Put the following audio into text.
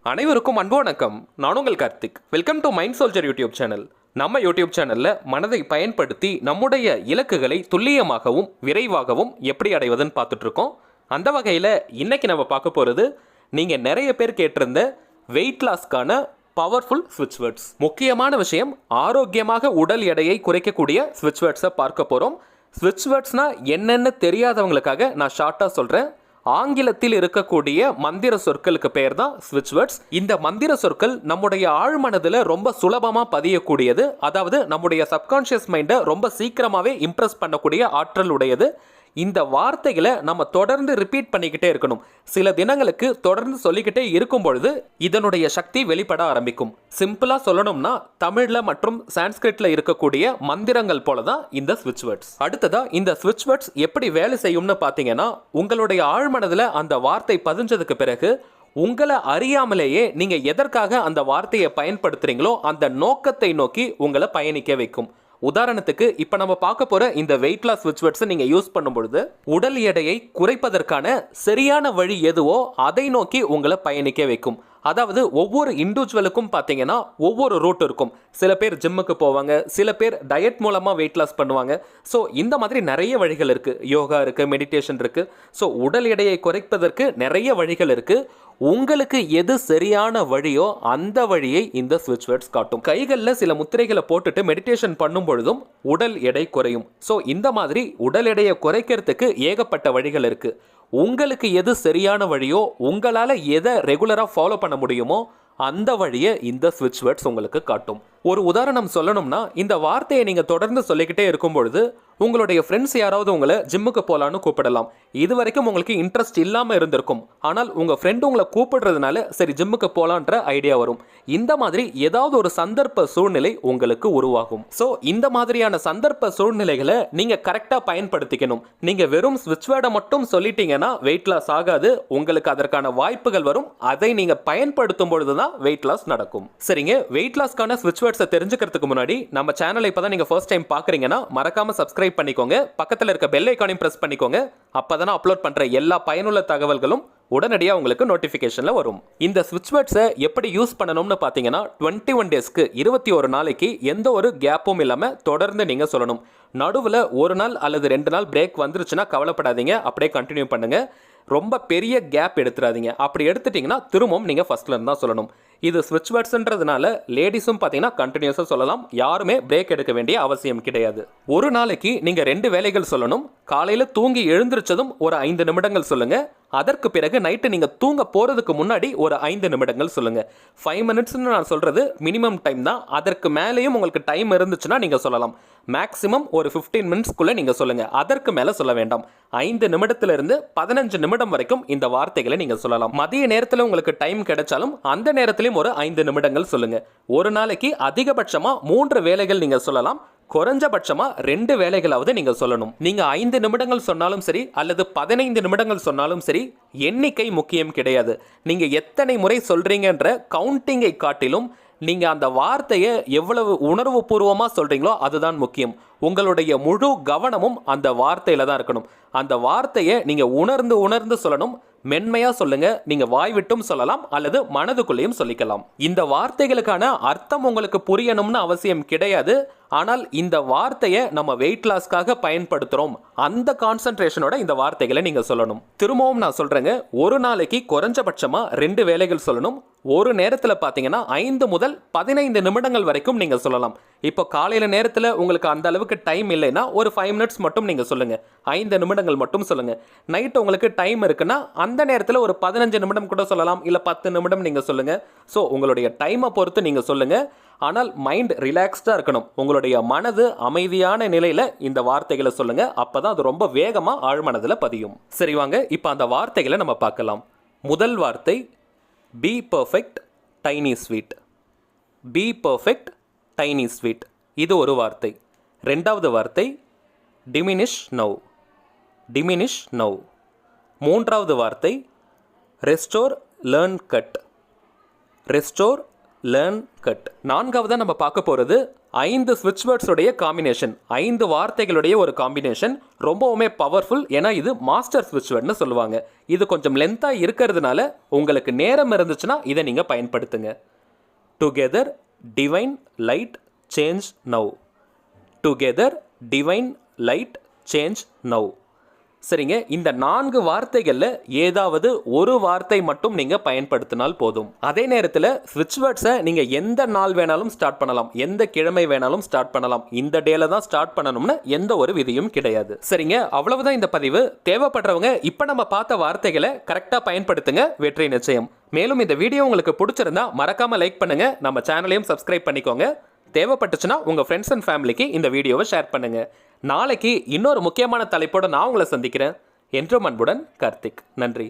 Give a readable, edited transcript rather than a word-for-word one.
அனைவருக்கும் அன்பு வணக்கம். நான் உங்கள் Karthik. Welcome to mind soldier YouTube channel. நம்ம யூடியூப் சேனலில் மனதை பயன்படுத்தி நம்முடைய இலக்குகளை துல்லியமாகவும் விரைவாகவும் எப்படி அடைவதுன்னு பார்த்துட்ருக்கோம். அந்த வகையில் இன்றைக்கி நம்ம பார்க்க போகிறது நீங்கள் நிறைய பேர் கேட்டிருந்த வெயிட் லாஸ்க்கான பவர்ஃபுல் ஸ்விட்ச் வேர்ட்ஸ். முக்கியமான விஷயம், ஆரோக்கியமாக உடல் எடையை குறைக்கக்கூடிய ஸ்விட்ச் வேர்ட்ஸை பார்க்க போகிறோம். ஸ்விட்ச் வேர்ட்ஸ்னால் என்னென்னு தெரியாதவங்களுக்காக நான் ஷார்ட்டாக சொல்கிறேன். ஆங்கிலத்தில் இருக்கக்கூடிய மந்திர சொற்களுக்கு பெயர் தான் ஸ்விட்ச் வேர்ட்ஸ். இந்த மந்திர சொற்கள் நம்முடைய ஆழ்மனதில் ரொம்ப சுலபமாக பதியக்கூடியது. அதாவது நம்முடைய சப்கான்ஷியஸ் மைண்டை ரொம்ப சீக்கிரமாகவே இம்ப்ரெஸ் பண்ணக்கூடிய ஆற்றல் உடையது. இந்த வார்த்தைகளை நம்ம தொடர்ந்து ரிப்பீட் பண்ணிக்கிட்டே இருக்கணும். சில தினங்களுக்கு தொடர்ந்து சொல்லிக்கிட்டே இருக்கும் பொழுது இதனுடைய சக்தி வெளிப்பட ஆரம்பிக்கும். சிம்பிளாக சொல்லணும்னா தமிழில் மற்றும் சான்ஸ்கிரிட்டில் இருக்கக்கூடிய மந்திரங்கள் போல தான் இந்த ஸ்விட்ச் வேர்ட்ஸ். அடுத்ததாக இந்த ஸ்விட்ச் வேர்ட்ஸ் எப்படி வேலை செய்யும்னு பார்த்தீங்கன்னா, உங்களுடைய ஆழ்மனதில் அந்த வார்த்தை பதிஞ்சதுக்கு பிறகு உங்களை அறியாமலேயே நீங்கள் எதற்காக அந்த வார்த்தையை பயன்படுத்துகிறீங்களோ அந்த நோக்கத்தை நோக்கி உங்களை பயணிக்க வைக்கும். உதாரணத்துக்கு இப்போ நம்ம பார்க்க போகிற இந்த வெயிட் லாஸ் ஸ்விட்ச் வேர்ட்ஸை நீங்கள் யூஸ் பண்ணும்பொழுது உடல் எடையை குறைப்பதற்கான சரியான வழி எதுவோ அதை நோக்கி உங்களை பயணிக்க வைக்கும். அதாவது ஒவ்வொரு இண்டிவிஜுவலுக்கும் பார்த்தீங்கன்னா ஒவ்வொரு ரூட் இருக்கும். சில பேர் ஜிம்முக்கு போவாங்க, சில பேர் டயட் மூலமாக வெயிட் லாஸ் பண்ணுவாங்க. ஸோ இந்த மாதிரி நிறைய வழிகள் இருக்குது. யோகா இருக்குது, மெடிடேஷன் இருக்குது. ஸோ உடல் எடையை குறைப்பதற்கு நிறைய வழிகள் இருக்குது. உங்களுக்கு எது சரியான வழியோ அந்த வழியை இந்த ஸ்விட்ச் வேர்ட்ஸ் காட்டும். கைகளில் சில முத்திரைகளை போட்டுட்டு மெடிடேஷன் பண்ணும் பொழுதும் உடல் எடை குறையும். ஸோ இந்த மாதிரி உடல் எடையை குறைக்கிறதுக்கு ஏகப்பட்ட வழிகள் இருக்குது. உங்களுக்கு எது சரியான வழியோ, உங்களால் எதை ரெகுலராக ஃபாலோ பண்ண முடியுமோ அந்த வழியை இந்த ஸ்விட்ச் வேர்ட்ஸ் உங்களுக்கு காட்டும். ஒரு உதாரணம் சொல்லணும்னா, இந்த வார்த்தையை நீங்கள் தொடர்ந்து சொல்லிக்கிட்டே இருக்கும் பொழுது உங்களுடைய ஃப்ரெண்ட்ஸ் யாராவது உங்களை ஜிம்முக்கு போகலான்னு கூப்பிடலாம். இது வரைக்கும் உங்களுக்கு இன்ட்ரெஸ்ட் இல்லாமல் இருந்திருக்கும். ஆனால் உங்கள் ஃப்ரெண்டு உங்களை கூப்பிடுறதுனால சரி ஜிம்முக்கு போகலான்ற ஐடியா வரும். இந்த மாதிரி ஏதாவது ஒரு சந்தர்ப்ப சூழ்நிலை உங்களுக்கு உருவாகும். ஸோ இந்த மாதிரியான சந்தர்ப்ப சூழ்நிலைகளை நீங்கள் கரெக்டாக பயன்படுத்திக்கணும். நீங்கள் வெறும் ஸ்விட்ச் வேர்டை மட்டும் சொல்லிட்டீங்கன்னா வெயிட் லாஸ் ஆகாது. உங்களுக்கு அதற்கான வாய்ப்புகள் வரும். அதை நீங்கள் பயன்படுத்தும் பொழுது தான் வெயிட் லாஸ் நடக்கும். சரிங்க, வெயிட் லாஸ்க்கான ஸ்விட்ச் வேர்ட்ஸை தெரிஞ்சுக்கிறதுக்கு முன்னாடி நம்ம சேனலை இப்போ தான் நீங்கள் ஃபர்ஸ்ட் டைம் பார்க்குறீங்கன்னா மறக்காம சப்ஸ்கிரைப் பண்ணிக்கோங்க. பக்கத்தில் இருக்க பெல் ஐகானையும் பிரஸ் பண்ணிக்கோங்க. அப்பதான் அப்லோட் பண்ற எல்லா பயனுள்ள தகவல்களும் உடனடியாக உங்களுக்கு நோட்டிஃபிகேஷனில் வரும். இந்த ஸ்விட்ச் வேர்ட்ஸை எப்படி யூஸ் பண்ணணும்னு பார்த்தீங்கன்னா, 21 டேஸ்க்கு 21 நாளைக்கு எந்த ஒரு கேப்பும் இல்லாமல் தொடர்ந்து நீங்கள் சொல்லணும். நடுவில் ஒரு நாள் அல்லது 2 நாள் பிரேக் வந்துருச்சுன்னா கவலைப்படாதீங்க, அப்படியே கண்டினியூ பண்ணுங்க. ரொம்ப பெரிய கேப் எடுத்துடாதீங்க. அப்படி எடுத்துட்டிங்கன்னா திரும்பவும் நீங்கள் ஃபர்ஸ்ட்ல இருந்து தான் சொல்லணும். இது ஸ்விட்ச் வேர்ட்ஸ்ன்றதுனால லேடிஸும் பார்த்தீங்கன்னா கண்டினியூஸாக சொல்லலாம். யாருமே பிரேக் எடுக்க வேண்டிய அவசியம் கிடையாது. ஒரு நாளைக்கு நீங்கள் 2 வேளைகள் சொல்லணும். காலையில் தூங்கி எழுந்திருச்சதும் ஒரு 5 நிமிடங்கள் சொல்லுங்க. அதற்கு பிறகு நைட்டு நீங்கள் தூங்க போகிறதுக்கு முன்னாடி ஒரு 5 நிமிடங்கள் சொல்லுங்கள். 5 மினிட்ஸ்னு நான் சொல்கிறது மினிமம் டைம் தான். அதற்கு மேலேயும் உங்களுக்கு டைம் இருந்துச்சுன்னா நீங்கள் சொல்லலாம். மேக்ஸிமம் ஒரு 15 மினிட்ஸ்க்குள்ளே நீங்கள் சொல்லுங்கள். அதற்கு மேலே சொல்ல வேண்டாம். 5 நிமிடத்திலிருந்து 15 நிமிடம் வரைக்கும் இந்த வார்த்தைகளை நீங்கள் சொல்லலாம். மதிய நேரத்தில் உங்களுக்கு டைம் கிடைச்சாலும் அந்த நேரத்திலையும் ஒரு 5 நிமிடங்கள் சொல்லுங்கள். ஒரு நாளைக்கு அதிகபட்சமாக 3 வேளைகள் நீங்கள் சொல்லலாம். குறைஞ்சபட்சமா 2 வேளைகளாவது நீங்க சொல்லணும். நீங்க 5 நிமிடங்கள் சொன்னாலும் சரி அல்லது 15 நிமிடங்கள் சொன்னாலும் சரி, எண்ணிக்கை முக்கியம் கிடையாது. நீங்க எத்தனை முறை சொல்றீங்கன்ற கவுண்டிங்கை காட்டிலும் நீங்க அந்த வார்த்தையை எவ்வளவு உணர்வு பூர்வமா சொல்றீங்களோ அதுதான் முக்கியம். உங்களுடைய முழு கவனமும் அந்த வார்த்தையில தான் இருக்கணும். அந்த வார்த்தையை நீங்க உணர்ந்து உணர்ந்து சொல்லணும். மென்மையா சொல்லுங்க. நீங்க வாய் விட்டும் சொல்லலாம் அல்லது மனதுக்குள்ளேயும் சொல்லிக்கலாம். இந்த வார்த்தைகளுக்கான அர்த்தம் உங்களுக்கு புரியணும்னு அவசியம் கிடையாது. ஆனால் இந்த வார்த்தையை நம்ம வெயிட் லாஸ்க்காக பயன்படுத்துறோம், அந்த கான்சென்ட்ரேஷனோட இந்த வார்த்தைகளை நீங்க சொல்லணும். திரும்பவும் நான் சொல்றேங்க, ஒரு நாளைக்கு குறைஞ்சபட்சமா 2 வேளைகள் சொல்லணும். ஒரு நேரத்தில் பார்த்தீங்கன்னா 5 முதல் 15 நிமிடங்கள் வரைக்கும் நீங்க சொல்லலாம். இப்போ காலையில நேரத்தில் உங்களுக்கு அந்த அளவுக்கு டைம் இல்லைன்னா ஒரு 5 மினிட்ஸ் மட்டும் நீங்க சொல்லுங்க. 5 நிமிடங்கள் மட்டும் சொல்லுங்க. நைட் உங்களுக்கு டைம் இருக்குன்னா அந்த நேரத்தில் ஒரு 15 நிமிடம் கூட சொல்லலாம், இல்லை 10 நிமிடம் நீங்க சொல்லுங்க. ஸோ உங்களுடைய டைமை பொறுத்து நீங்க சொல்லுங்க. ஆனால் மைண்ட் ரிலாக்ஸ்டாக இருக்கணும். உங்களுடைய மனது அமைதியான நிலையில் இந்த வார்த்தைகளை சொல்லுங்க. அப்பதான் அது ரொம்ப வேகமாக ஆழ்மனதில் பதியும். சரி வாங்க, இப்போ அந்த வார்த்தைகளை நம்ம பார்க்கலாம். முதல் வார்த்தை B perfect tiny sweet. B perfect tiny sweet, இது ஒரு வார்த்தை. ரெண்டாவது வார்த்தை டிமினிஷ் நவ். Diminish now. மூன்றாவது வார்த்தை restore learn cut. Restore learn, cut. நான்காவதா நம்ம பார்க்க போகிறது 5 ஸ்விட்ச் வேர்ட்ஸுடைய காம்பினேஷன். 5 வார்த்தைகளுடைய ஒரு காம்பினேஷன். ரொம்பவுமே பவர்ஃபுல். ஏன்னா இது மாஸ்டர் ஸ்விட்ச் வேர்ட்னு சொல்லுவாங்க. இது கொஞ்சம் லென்த்தாக இருக்கிறதுனால உங்களுக்கு நேரம் இருந்துச்சுன்னா இதை நீங்கள் பயன்படுத்துங்க. Together, divine, light, change, now. Together, divine, light, change, now. சரிங்க, இந்த 4 வார்த்தைகளில் ஏதாவது ஒரு வார்த்தை மட்டும் நீங்கள் பயன்படுத்தினால் போதும். அதே நேரத்தில் ஸ்விட்ச் வேர்ட்ஸை நீங்கள் எந்த நாள் வேணாலும் ஸ்டார்ட் பண்ணலாம், எந்த கிழமை வேணாலும் ஸ்டார்ட் பண்ணலாம். இந்த டேல தான் ஸ்டார்ட் பண்ணணும்னு எந்த ஒரு விதியும் கிடையாது. சரிங்க, அவ்வளவுதான் இந்த பதிவு. தேவைப்படுறவங்க இப்போ நம்ம பார்த்த வார்த்தைகளை கரெக்டாக பயன்படுத்துங்க, வெற்றி நிச்சயம். மேலும் இந்த வீடியோ உங்களுக்கு பிடிச்சிருந்தா மறக்காமல் லைக் பண்ணுங்க, நம்ம சேனலையும் சப்ஸ்கிரைப் பண்ணிக்கோங்க. தேவைப்பட்டுச்சுன்னா உங்கள் ஃப்ரெண்ட்ஸ் அண்ட் ஃபேமிலிக்கு இந்த வீடியோவை ஷேர் பண்ணுங்கள். நாளைக்கு இன்னொரு முக்கியமான தலைப்போடு நான் உங்களை சந்திக்கிறேன். என்றும் அன்புடன் கார்த்திக். நன்றி.